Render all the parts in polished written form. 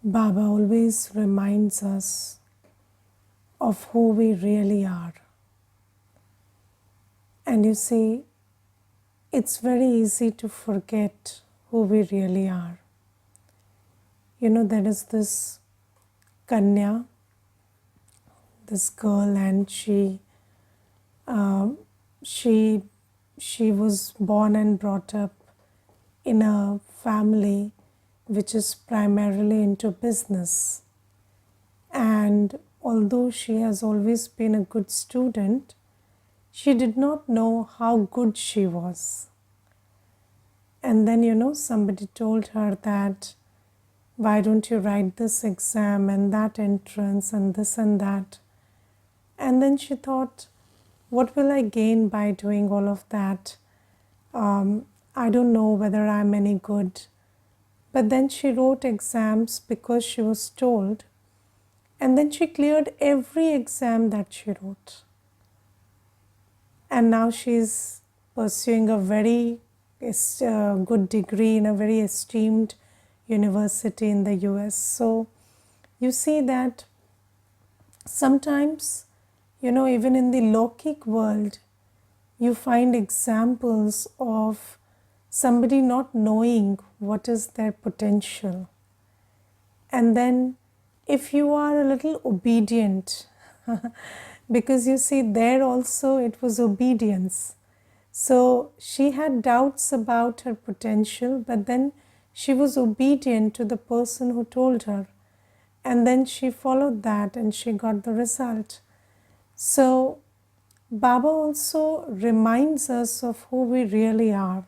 Baba always reminds us of who we really are. And you see, it's very easy to forget who we really are. There is this Kanya, this girl, and um, she she was born and brought up in a family which is primarily into business. And although she has always been a good student, she did not know how good she was. And then, somebody told her that, why don't you write this exam and that entrance and this and that? And then she thought, what will I gain by doing all of that? I don't know whether I'm any good. But then she wrote exams because she was told, and then she cleared every exam that she wrote. And now she's pursuing a very good degree in a very esteemed university in the US. So you see that sometimes, even in the Lokik world, you find examples of somebody not knowing what is their potential. And then if you are a little obedient, because you see, there also it was obedience. So she had doubts about her potential, but then she was obedient to the person who told her. And then she followed that and she got the result. So Baba also reminds us of who we really are.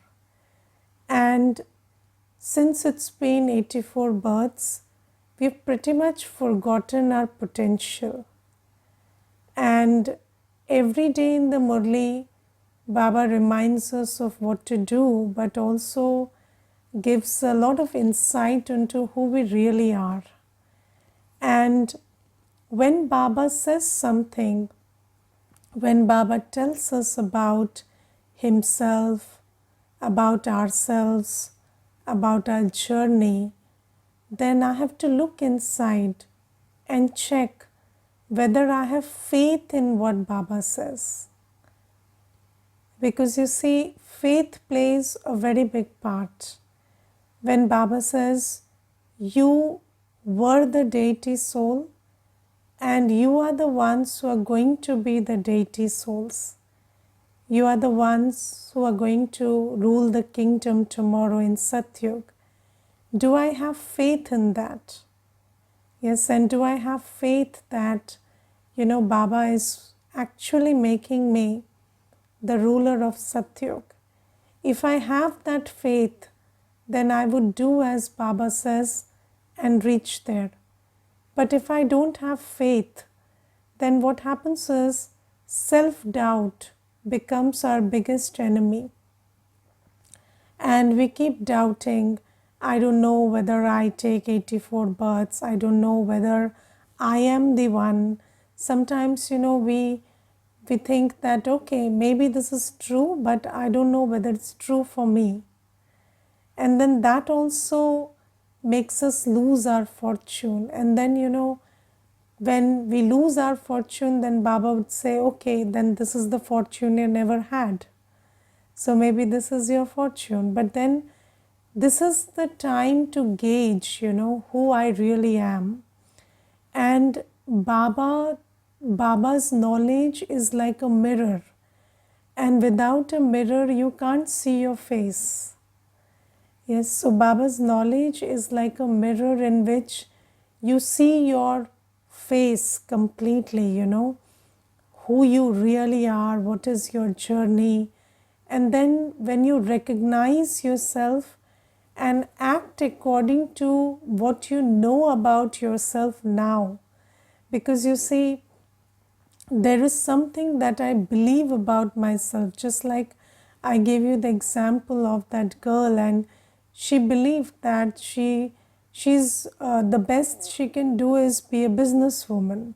And since it's been 84 births, we've pretty much forgotten our potential. And every day in the Murli, Baba reminds us of what to do, but also gives a lot of insight into who we really are. And when Baba says something, when Baba tells us about himself, about ourselves, about our journey, then I have to look inside and check whether I have faith in what Baba says. Because you see, faith plays a very big part. When Baba says, you were the deity soul and you are the ones who are going to be the deity souls. You are the ones who are going to rule the kingdom tomorrow in Satyug. Do I have faith in that? Yes, and do I have faith that, Baba is actually making me the ruler of Satyug? If I have that faith, then I would do as Baba says and reach there. But if I don't have faith, then what happens is self-doubt becomes our biggest enemy. And we keep doubting, I don't know whether I take 84 births, I don't know whether I am the one. Sometimes, we think that, okay, maybe this is true, but I don't know whether it's true for me. And then that also makes us lose our fortune. And then, when we lose our fortune, then Baba would say, okay, then this is the fortune you never had. So maybe this is your fortune. But then this is the time to gauge, who I really am. And Baba's knowledge is like a mirror. And without a mirror, you can't see your face. Yes, so Baba's knowledge is like a mirror in which you see your face completely, who you really are, what is your journey. And then when you recognize yourself and act according to what you know about yourself now, because you see, there is something that I believe about myself, just like I gave you the example of that girl, and she believed that she's the best she can do is be a businesswoman.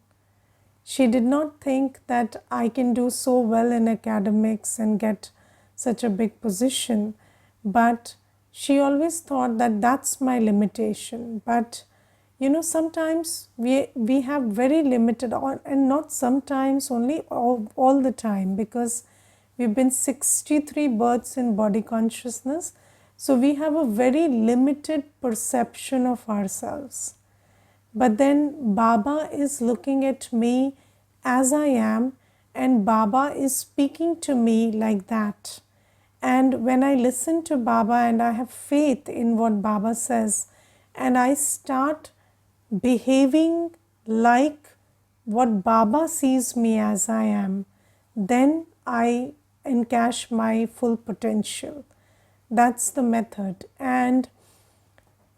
She did not think that I can do so well in academics and get such a big position, but she always thought that that's my limitation. But sometimes we have very limited, and not sometimes only, all the time, because we've been 63 births in body consciousness, so we have a very limited perception of ourselves. But then Baba is looking at me as I am, and Baba is speaking to me like that. And when I listen to Baba and I have faith in what Baba says, and I start behaving like what Baba sees me as I am, then I encash my full potential. That's the method. And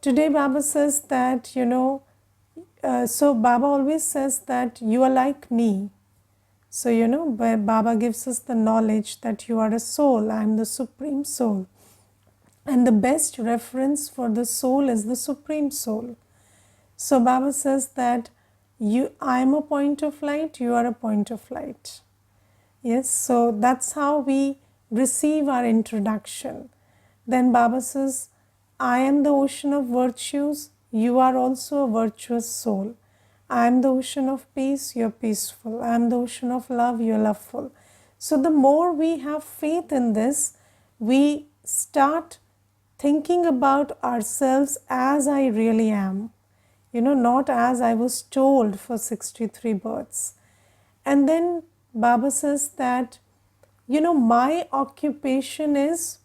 today Baba says that, so Baba always says that you are like me. So, where Baba gives us the knowledge that you are a soul, I am the Supreme Soul. And the best reference for the soul is the Supreme Soul. So Baba says that I am a point of light, you are a point of light. Yes, so that's how we receive our introduction. Then Baba says, I am the ocean of virtues, you are also a virtuous soul. I am the ocean of peace, you are peaceful. I am the ocean of love, you are loveful. So the more we have faith in this, we start thinking about ourselves as I really am. Not as I was told for 63 births. And then Baba says that, my occupation is,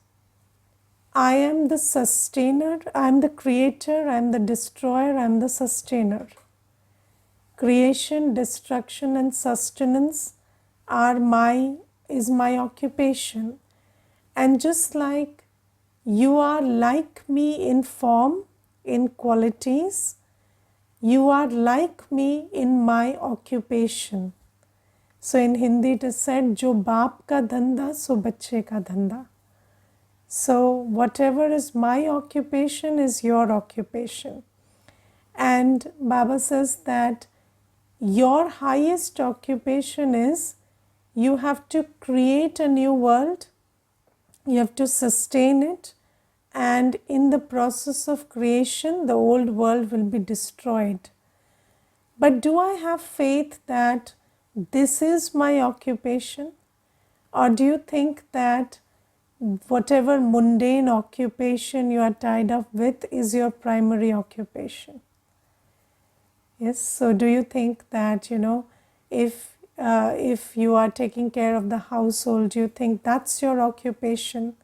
I am the sustainer, I am the creator, I am the destroyer, I am the sustainer. Creation, destruction and sustenance is my occupation. And just like you are like me in form, in qualities, you are like me in my occupation. So in Hindi it is said, Jo baap ka dhanda, so bachche ka dhanda. So whatever is my occupation is your occupation. And Baba says that your highest occupation is, you have to create a new world, you have to sustain it, and in the process of creation, the old world will be destroyed. But do I have faith that this is my occupation? Or do you think that whatever mundane occupation you are tied up with is your primary occupation? Yes, so do you think that, if you are taking care of the household, do you think that's your occupation?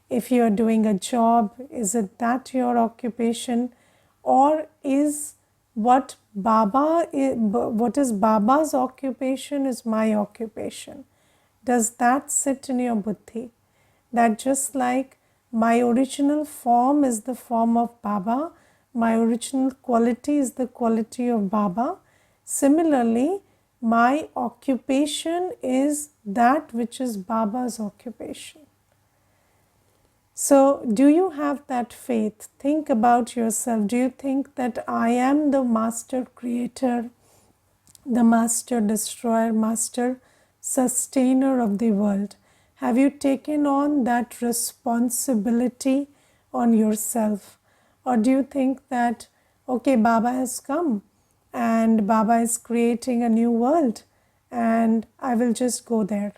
If you are doing a job, is it that your occupation? Or is what is Baba's occupation is my occupation? Does that sit in your buddhi? That just like my original form is the form of Baba, my original quality is the quality of Baba. Similarly, my occupation is that which is Baba's occupation. So, do you have that faith? Think about yourself. Do you think that I am the master creator, the master destroyer, master sustainer of the world? Have you taken on that responsibility on yourself? Or do you think that, okay, Baba has come and Baba is creating a new world and I will just go there?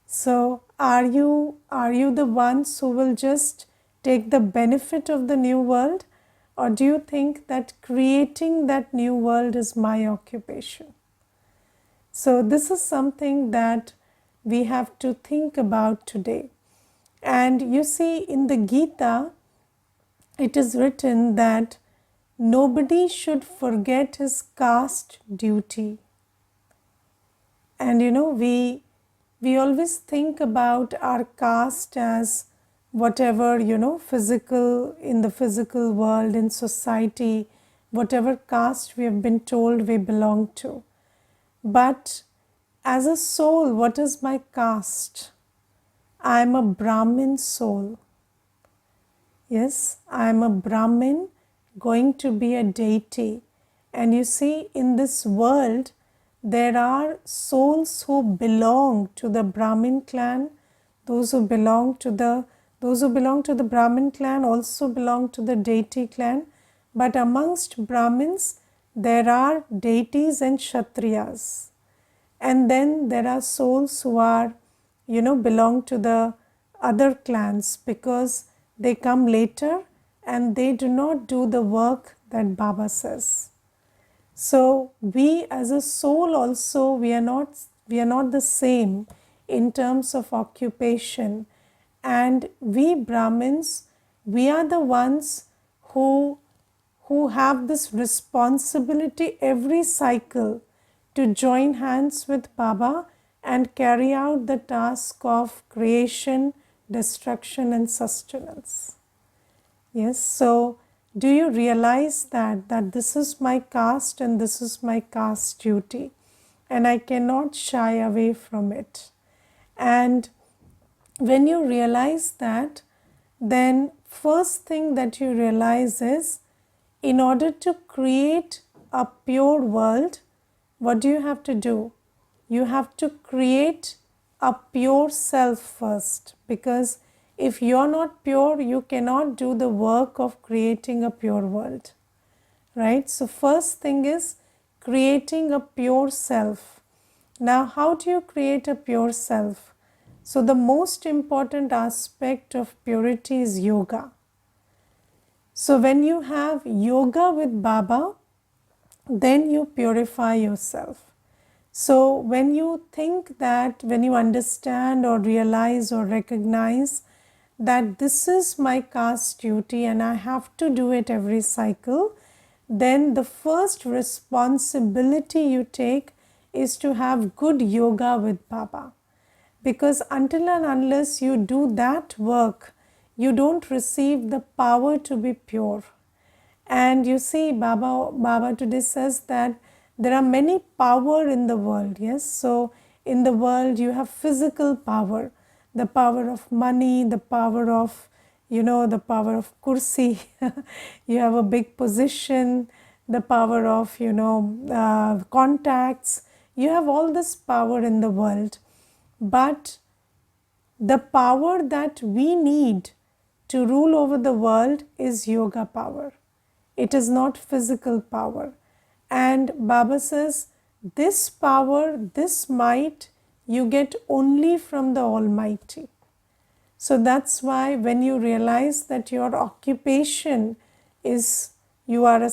So are you the ones who will just take the benefit of the new world, or do you think that creating that new world is my occupation? So this is something that we have to think about today. And you see, in the Gita, it is written that nobody should forget his caste duty. And we always think about our caste as whatever, physical, in the physical world, in society, whatever caste we have been told we belong to. But as a soul, what is my caste? I am a Brahmin soul. Yes, I am a Brahmin going to be a deity. And you see, in this world, there are souls who belong to the Brahmin clan. Those who belong to the Brahmin clan also belong to the deity clan. But amongst Brahmins, there are deities and Kshatriyas. And then there are souls who are, belong to the other clans, because they come later and they do not do the work that Baba says. So we as a soul also, we are not the same in terms of occupation. And we Brahmins, we are the ones who have this responsibility every cycle to join hands with Baba and carry out the task of creation, destruction and sustenance. Yes, so do you realize that this is my caste and this is my caste duty, and I cannot shy away from it. And when you realize that, then first thing that you realize is, in order to create a pure world, what do you have to do? You have to create a pure self first, because if you're not pure, you cannot do the work of creating a pure world, right? So first thing is creating a pure self. Now, how do you create a pure self? So the most important aspect of purity is yoga. So when you have yoga with Baba, then you purify yourself. So when you think that, when you understand or realize or recognize that this is my caste duty and I have to do it every cycle, then the first responsibility you take is to have good yoga with Baba. Because until and unless you do that work, you don't receive the power to be pure. And you see, Baba today says that there are many power in the world. Yes, so in the world you have physical power, the power of money, the power of, the power of kursi. You have a big position, the power of, contacts. You have all this power in the world. But the power that we need to rule over the world is yoga power. It is not physical power. And Baba says, this power, this might, you get only from the Almighty. So that's why when you realize that your occupation is, you are a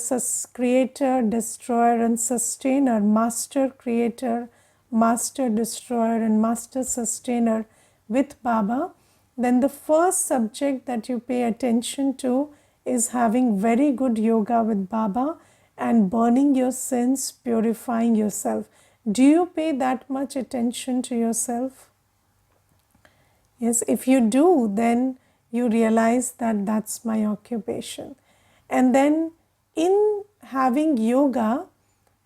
creator, destroyer and sustainer, master creator, master destroyer and master sustainer with Baba, then the first subject that you pay attention to is having very good yoga with Baba and burning your sins, purifying yourself. Do you pay that much attention to yourself? Yes, if you do, then you realize that that's my occupation. And then in having yoga,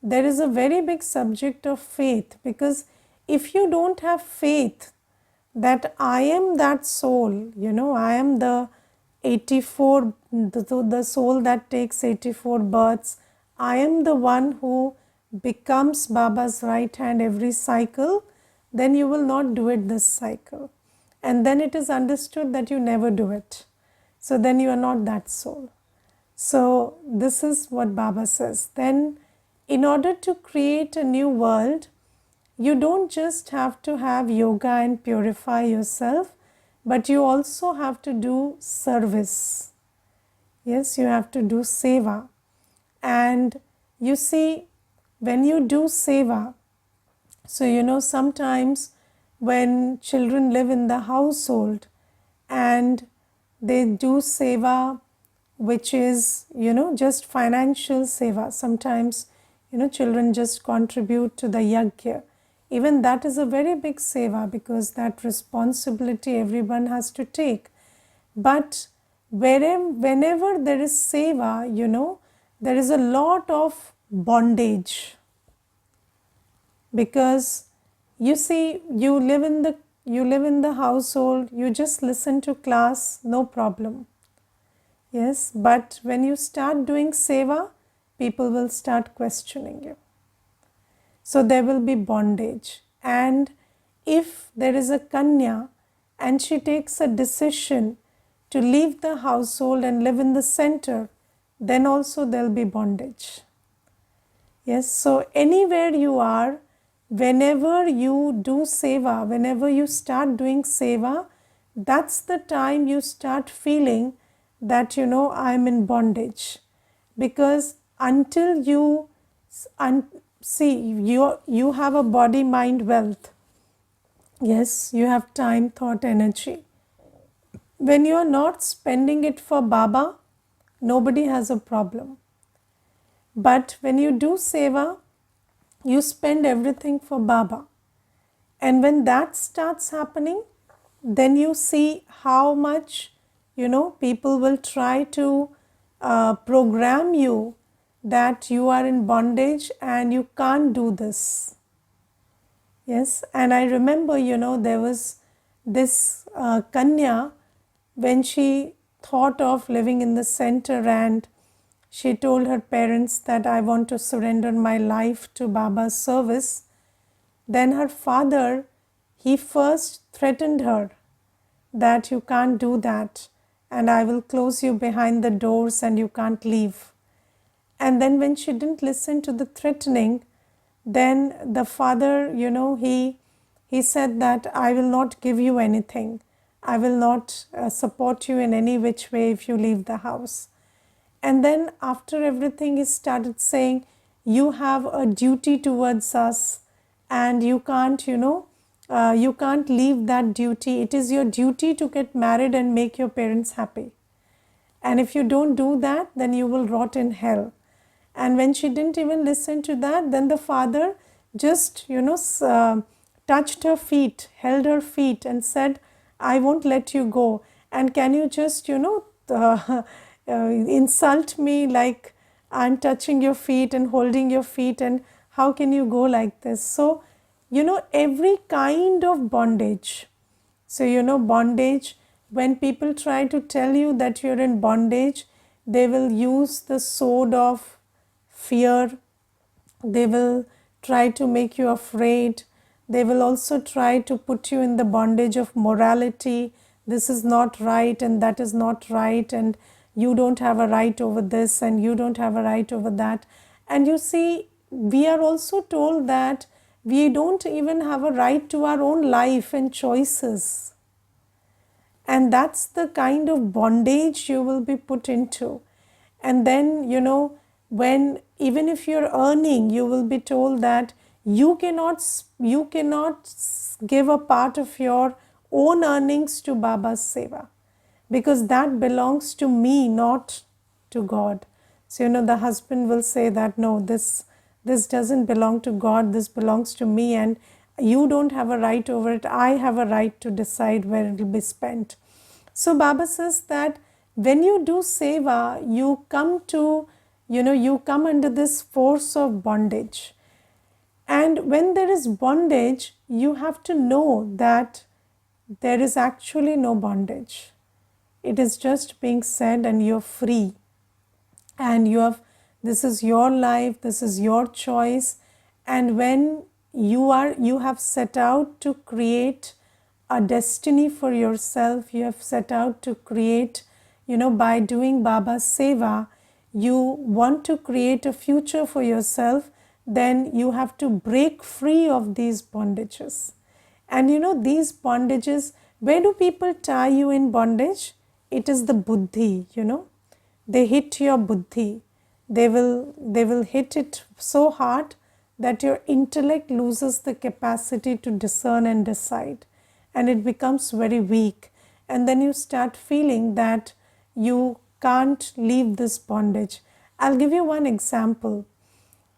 there is a very big subject of faith, because if you don't have faith that I am that soul, I am the 84, the soul that takes 84 births, I am the one who becomes Baba's right hand every cycle, then you will not do it this cycle. And then it is understood that you never do it. So then you are not that soul. So this is what Baba says. Then in order to create a new world, you don't just have to have yoga and purify yourself, but you also have to do service. Yes, you have to do seva. And you see, when you do seva, so sometimes when children live in the household and they do seva, which is, just financial seva. Sometimes, children just contribute to the yajna. Even that is a very big seva, because that responsibility everyone has to take. But whenever there is seva, there is a lot of bondage. Because you see, you live in the household, you just listen to class, no problem. Yes, but when you start doing seva, people will start questioning you. So there will be bondage. And if there is a kanya and she takes a decision to leave the household and live in the center, then also there'll be bondage. Yes, so anywhere you are, whenever you do seva, whenever you start doing seva, that's the time you start feeling that, I'm in bondage. Because until you see, you have a body, mind, wealth. Yes, you have time, thought, energy. When you are not spending it for Baba, nobody has a problem. But when you do seva, you spend everything for Baba. And when that starts happening, then you see how much, people will try to program you that you are in bondage and you can't do this. Yes, and I remember, there was this Kanya, when she thought of living in the center and she told her parents that I want to surrender my life to Baba's service. Then her father, he first threatened her that you can't do that and I will close you behind the doors and you can't leave. And then when she didn't listen to the threatening, then the father, he said that I will not give you anything. I will not support you in any which way if you leave the house. And then after everything, he started saying, you have a duty towards us and you can't, you can't leave that duty. It is your duty to get married and make your parents happy. And if you don't do that, then you will rot in hell. And when she didn't even listen to that, then the father just, touched her feet, held her feet and said, I won't let you go. And can you just, insult me like I'm touching your feet and holding your feet, and how can you go like this? So, every kind of bondage. So, bondage, when people try to tell you that you're in bondage, they will use the sword of fear. They will try to make you afraid. They will also try to put you in the bondage of morality. This is not right and that is not right, and you don't have a right over this and you don't have a right over that. And you see, we are also told that we don't even have a right to our own life and choices. And that's the kind of bondage you will be put into. And then, when even if you're earning, you will be told that you cannot give a part of your own earnings to Baba's seva, because that belongs to me, not to God. So, the husband will say that, no, this doesn't belong to God, this belongs to me and you don't have a right over it. I have a right to decide where it will be spent. So, Baba says that when you do seva, you come to, you come under this force of bondage. And when there is bondage, you have to know that there is actually no bondage. It is just being said and you're free. And this is your life, this is your choice. And when you have set out to create a destiny for yourself, you have set out to create, by doing Baba's seva, you want to create a future for yourself, then you have to break free of these bondages. And these bondages, where do people tie you in bondage? It is the buddhi, they hit your buddhi. They will hit it so hard that your intellect loses the capacity to discern and decide, and it becomes very weak. And then you start feeling that you can't leave this bondage. I'll give you one example.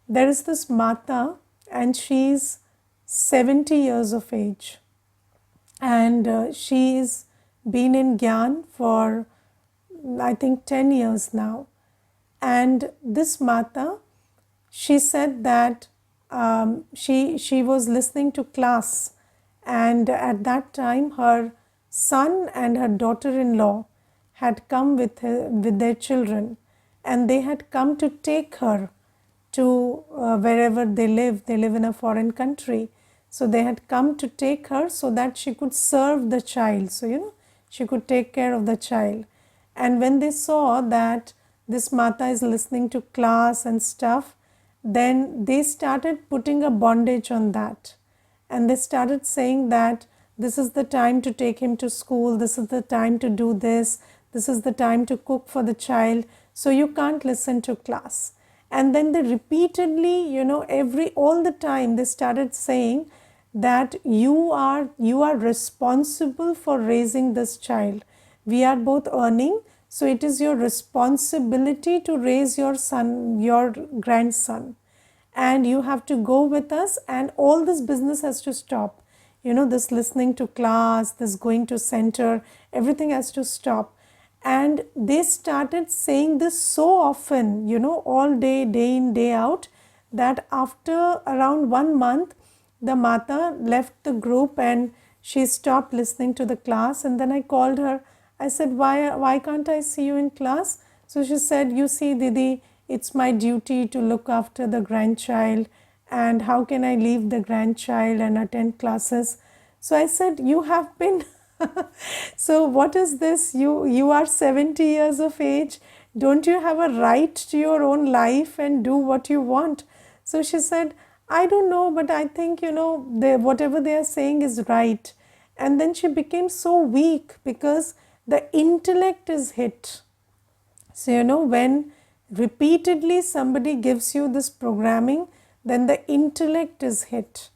There is this Mata, and she's 70 years of age, and she's been in Gyan for I think 10 years now. And this Mata, she said that she was listening to class, and at that time her son and her daughter-in-law had come with their children, and they had come to take her to wherever they live. They live in a foreign country. So they had come to take her so that she could serve the child. So, she could take care of the child. And when they saw that this Mata is listening to class and stuff, then they started putting a bondage on that. And they started saying that this is the time to take him to school, this is the time to do this is the time to cook for the child, so you can't listen to class. And then they repeatedly, all the time they started saying that you are responsible for raising this child. We are both earning, so it is your responsibility to raise your son, your grandson, and you have to go with us, and all this business has to stop. This listening to class, this going to center, everything has to stop. And they started saying this so often, all day, day in, day out, that after around 1 month, the Mata left the group and she stopped listening to the class. And then I called her. I said, why can't I see you in class? So she said, you see, Didi, it's my duty to look after the grandchild, and how can I leave the grandchild and attend classes? So I said, you have been so what is this? You are 70 years of age. Don't you have a right to your own life and do what you want? So she said, I don't know, but I think, whatever they are saying is right. And then she became so weak because the intellect is hit. So, when repeatedly somebody gives you this programming, then the intellect is hit.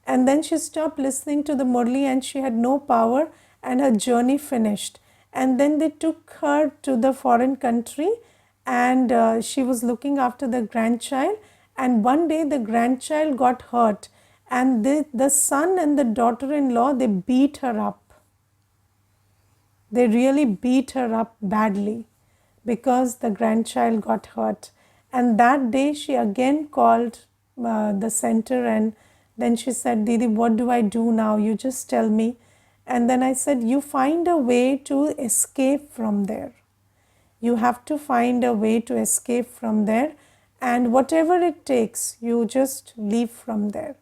And then she stopped listening to the Murli and she had no power, and her journey finished. And then they took her to the foreign country, and she was looking after the grandchild. And one day the grandchild got hurt, and the son and the daughter-in-law, they beat her up. They really beat her up badly because the grandchild got hurt. And that day she again called the center, and then she said, Didi, what do I do now? You just tell me. And then I said, you find a way to escape from there. You have to find a way to escape from there, and whatever it takes, you just leave from there.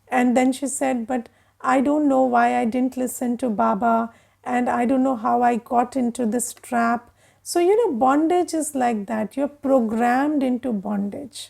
And then she said, but I don't know why I didn't listen to Baba, and I don't know how I got into this trap. So, bondage is like that. You're programmed into bondage.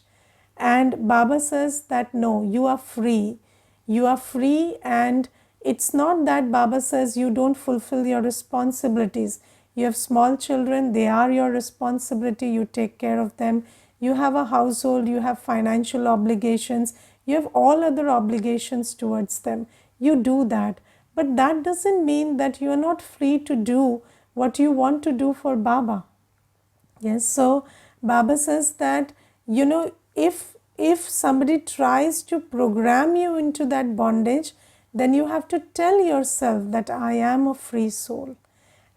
And Baba says that no, you are free. You are free, and it's not that Baba says you don't fulfill your responsibilities. You have small children, they are your responsibility, you take care of them. You have a household, you have financial obligations, you have all other obligations towards them. You do that. But that doesn't mean that you are not free to do what you want to do for Baba. Yes, so Baba says that, if somebody tries to program you into that bondage, then you have to tell yourself that I am a free soul.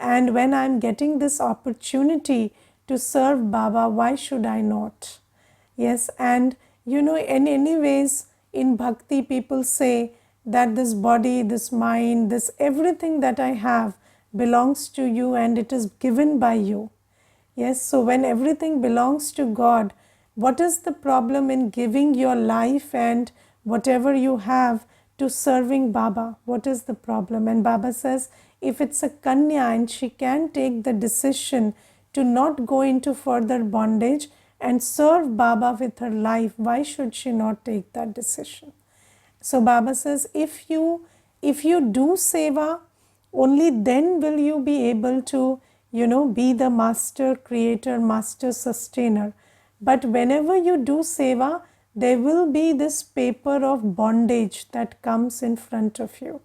And when I'm getting this opportunity to serve Baba, why should I not? Yes, and in any ways, in bhakti, people say that this body, this mind, this everything that I have belongs to you and it is given by you. Yes, so when everything belongs to God, what is the problem in giving your life and whatever you have to serving Baba? What is the problem? And Baba says, if it's a Kanya and she can take the decision to not go into further bondage and serve Baba with her life, why should she not take that decision? So Baba says, if you do seva, only then will you be able to, be the master creator, master sustainer. But whenever you do seva, there will be this paper of bondage that comes in front of you.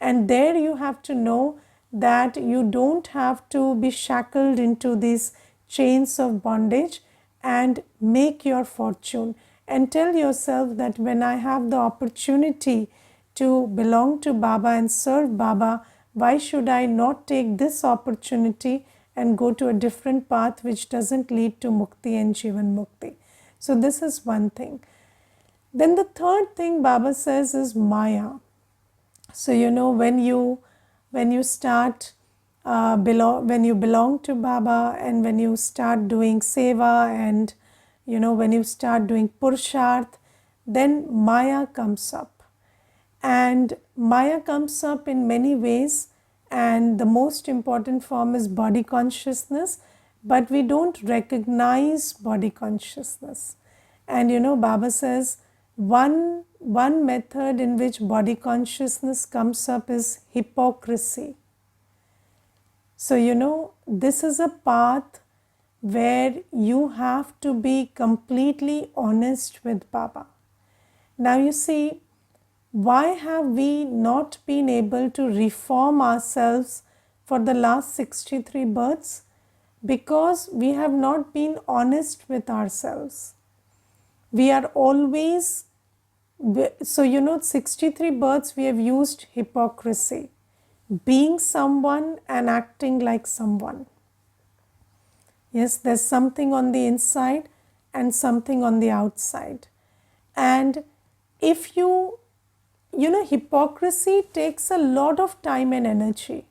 And there you have to know that you don't have to be shackled into these chains of bondage, and make your fortune. And tell yourself that when I have the opportunity to belong to Baba and serve Baba, why should I not take this opportunity and go to a different path which doesn't lead to Mukti and Jivan Mukti? So this is one thing. Then the third thing Baba says is Maya. So when you start when you belong to Baba, and when you start doing seva, and when you start doing Purusharth, then Maya comes up. And Maya comes up in many ways, and the most important form is body consciousness. but we don't recognize body consciousness. And Baba says one method in which body consciousness comes up is hypocrisy. So this is a path where you have to be completely honest with Baba. Now you see, why have we not been able to reform ourselves for the last 63 births? Because we have not been honest with ourselves. We are always, 63 births we have used hypocrisy, being someone and acting like someone. Yes, there's something on the inside and something on the outside. And if hypocrisy takes a lot of time and energy.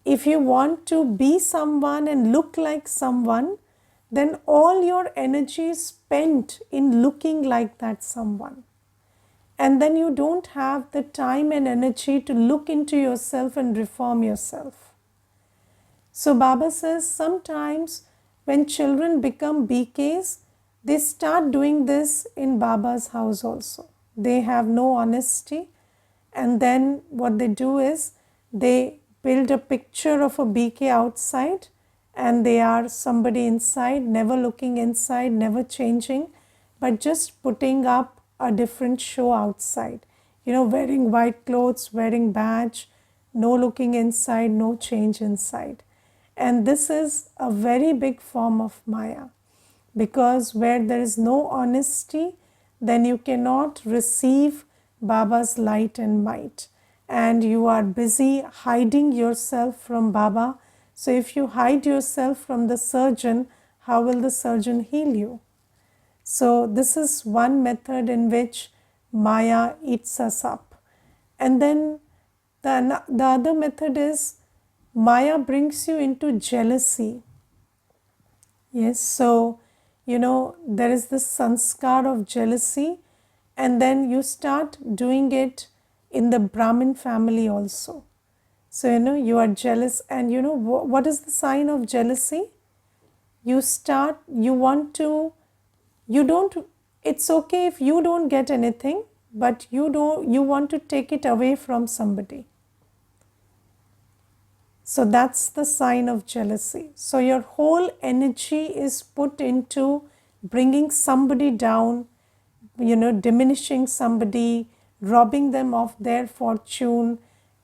If you want to be someone and look like someone, then all your energy is spent in looking like that someone. And then you don't have the time and energy to look into yourself and reform yourself. So Baba says sometimes when children become BKs, they start doing this in Baba's house also. They have no honesty, and then what they do is they build a picture of a BK outside and they are somebody inside, never looking inside, never changing, but just putting up a different show outside. Wearing white clothes, wearing badge, no looking inside, no change inside. And this is a very big form of Maya, because where there is no honesty, then you cannot receive Baba's light and might. And you are busy hiding yourself from Baba. So if you hide yourself from the surgeon, how will the surgeon heal you? So this is one method in which Maya eats us up. And then the other method is Maya brings you into jealousy. Yes, so there is this sanskar of jealousy, and then you start doing it in the Brahmin family also. So you are jealous, and what is the sign of jealousy? It's okay if you don't get anything, but you want to take it away from somebody. So that's the sign of jealousy. So your whole energy is put into bringing somebody down, diminishing somebody, robbing them of their fortune.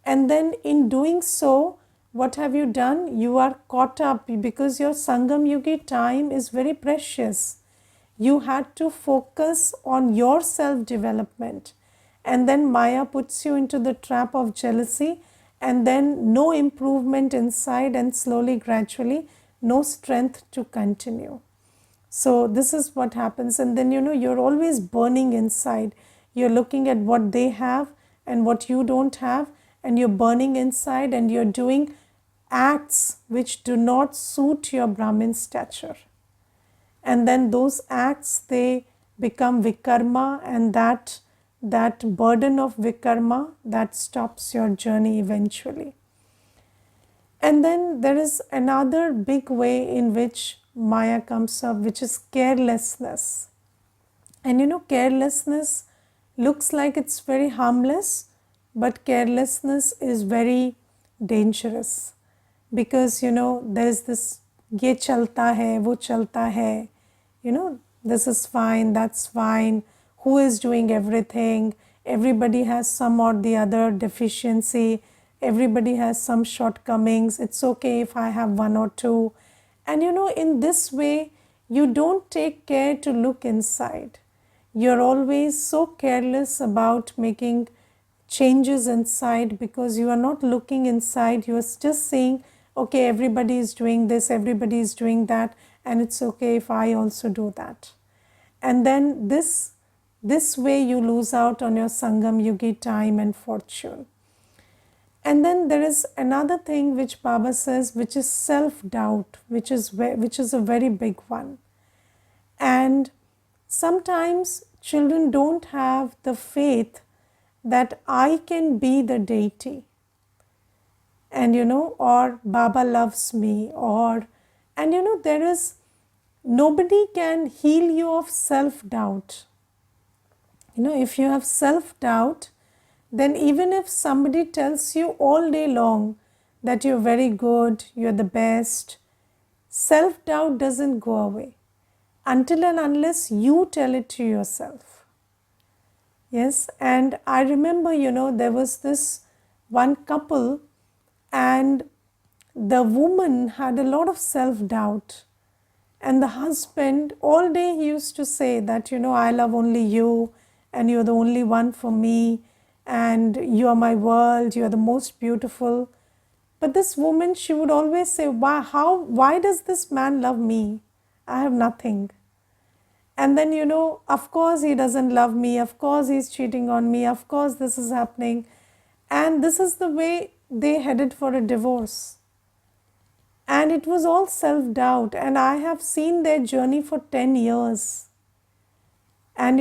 And then in doing so, what have you done? You are caught up, because your Sangam Yugi time is very precious. You had to focus on your self-development. And then Maya puts you into the trap of jealousy, and then no improvement inside, and slowly, gradually, no strength to continue. So this is what happens. And then you're always burning inside. You're looking at what they have and what you don't have, and you're burning inside, and you're doing acts which do not suit your Brahmin stature. And then those acts, they become vikarma, and that burden of vikarma, that stops your journey eventually. And then there is another big way in which Maya comes up, which is carelessness. And carelessness looks like it's very harmless, but carelessness is very dangerous, because there is this ye chalta hai, wo chalta hai, this is fine, that's fine, who is doing everything, everybody has some or the other deficiency, everybody has some shortcomings, it's okay if I have one or two. And in this way, you don't take care to look inside. You're always so careless about making changes inside, because you are not looking inside. You are just saying, okay, everybody is doing this, everybody is doing that, and it's okay if I also do that. And then this way you lose out on your Sangam Yugi time and fortune. And then there is another thing which Baba says, which is self-doubt, which is a very big one. And sometimes children don't have the faith that I can be the deity, and or Baba loves me, And there is nobody can heal you of self-doubt. If you have self-doubt, then even if somebody tells you all day long that you're very good, you're the best, self-doubt doesn't go away until and unless you tell it to yourself. Yes, and I remember, there was this one couple, and the woman had a lot of self-doubt. And the husband, all day he used to say that, I love only you, and you're the only one for me, and you are my world, you are the most beautiful. But this woman, she would always say, why does this man love me? I have nothing. And then, of course he doesn't love me, of course he's cheating on me, of course this is happening. And this is the way they headed for a divorce. And it was all self-doubt, and I have seen their journey for 10 years. And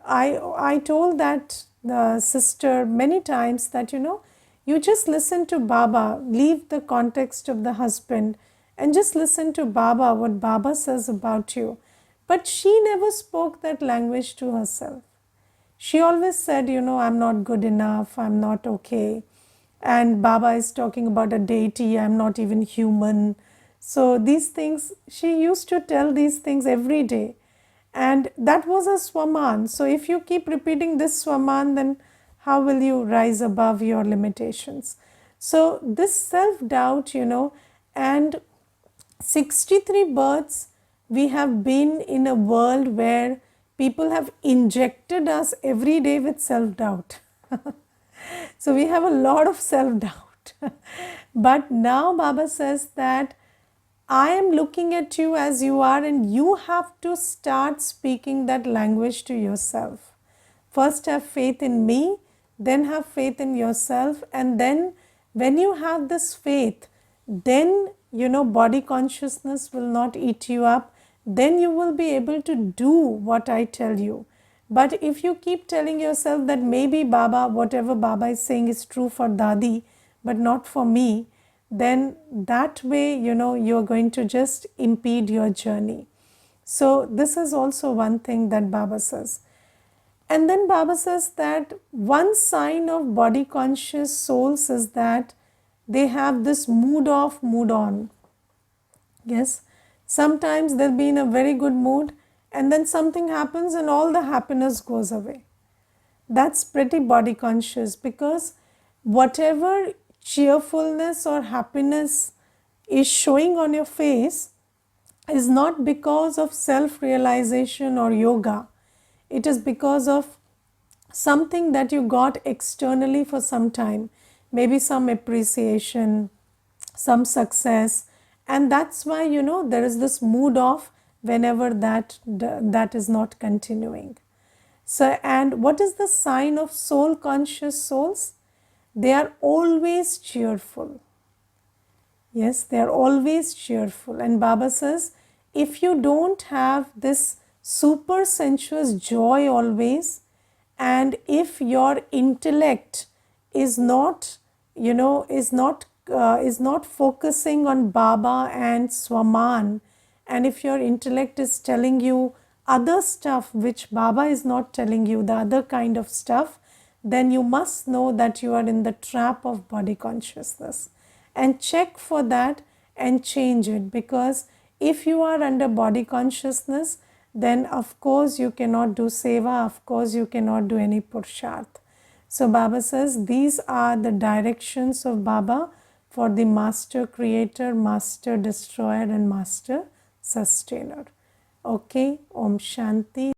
I told that the sister many times that you just listen to Baba, leave the context of the husband and just listen to Baba, what Baba says about you. But she never spoke that language to herself. She always said, I'm not good enough, I'm not okay. And Baba is talking about a deity, I'm not even human. So these things, she used to tell these things every day. And that was a swaman. So if you keep repeating this swaman, then how will you rise above your limitations? So this self-doubt, and 63 births, we have been in a world where people have injected us every day with self-doubt. So we have a lot of self-doubt. But now Baba says that I am looking at you as you are, and you have to start speaking that language to yourself. First have faith in me, then have faith in yourself, and then when you have this faith, then body consciousness will not eat you up. Then you will be able to do what I tell you. But if you keep telling yourself that maybe Baba, whatever Baba is saying is true for Dadi, but not for me, then that way, you're going to just impede your journey. So this is also one thing that Baba says. And then Baba says that one sign of body conscious souls is that they have this mood off, mood on. Yes, sometimes they'll be in a very good mood, and then something happens and all the happiness goes away. That's pretty body conscious, because whatever cheerfulness or happiness is showing on your face is not because of self-realization or yoga. It is because of something that you got externally for some time, maybe some appreciation, some success, and that's why there is this mood off whenever that is not continuing. So, and what is the sign of soul conscious souls? They are always cheerful. Yes, they are always cheerful. And Baba says, if you don't have this super sensuous joy always, and if your intellect is not, is not focusing on Baba and Swaman, and if your intellect is telling you other stuff which Baba is not telling you, the other kind of stuff, then you must know that you are in the trap of body consciousness. And check for that and change it, because if you are under body consciousness, then of course you cannot do seva, of course you cannot do any pursharth. So Baba says these are the directions of Baba for the master creator, master destroyer and master sustainer. Okay, Om Shanti.